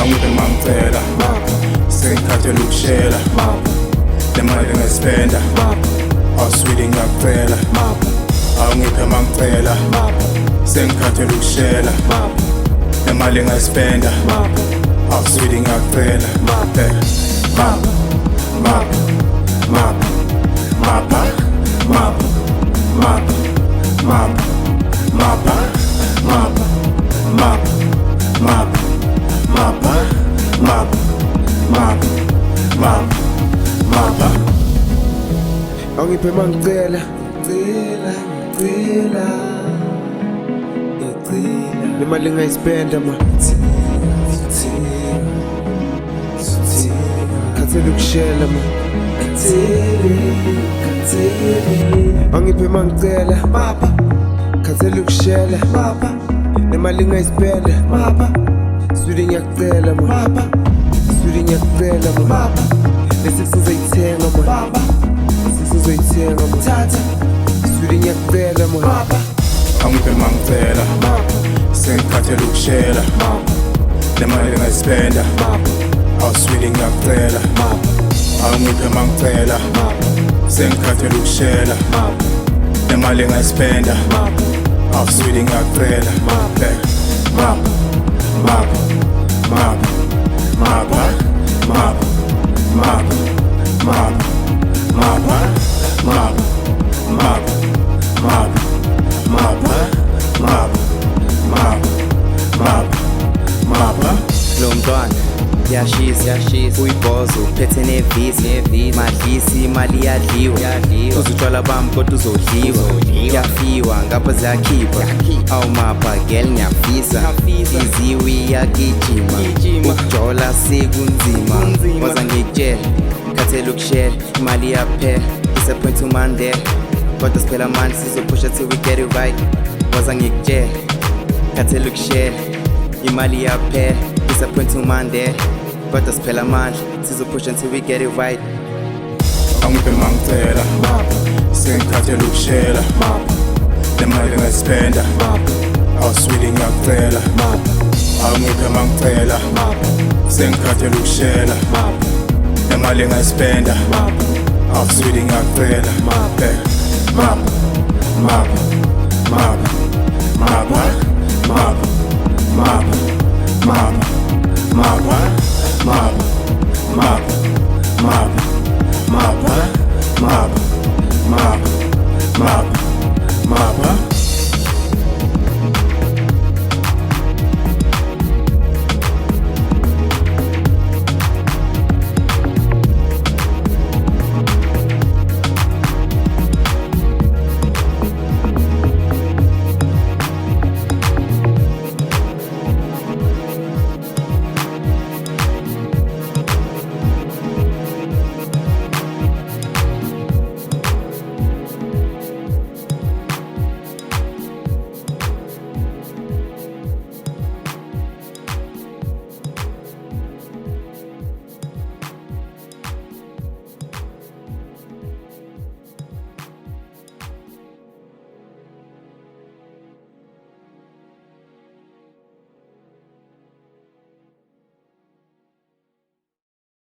Angiphe mangicela sengikhathele ukushela le mali ngispenda awuswidi ngiyakucela awungiphe mangicela sengikhathele ukushela le mali ngispenda awuswidi ngiyakucela Angiphe mangicela le mali ngayispenda ma khathele ukushela ma angiphe mangicela khathele ukushela le mali ngayispenda swidi ngiyakucela ma swidi ngiyakucela ma lesi sizoyithenga ma sizoyithenga ma swidi ngiyakucela ma angiphe mangicela sengikhathele ukushela le mali ngayispenda awuswidi ngiyakucela awungiphe mangicela sengikhathele ukushela le mali ngayispenda awuswidi ngiyakucela lo mntwana yashisa uyibhozo uphethe nevisi madlisi imali yadliwa uzutshwala bami kodwa uzodliwa yafiwa ngapha ziyakhipha awumapha gel ngiyafisa iziwi yagijima ukujola sekunzima waza ngikutshela khathele ukushela imali yaphela disappoint umandela kodwa siphela amandla sizophusha till we get it right waza ngikutshela khathele ukushela imali yaphela disappoint umandela kodwa siphela amandla sizophusha until we get it right angiphe mangicela sengikhathele ukushela le mali ngayispenda awuswidi ngiyakucela awungiphe mangicela sengikhathele ukushela le mali ngayispenda awuswidi ngiyakucela map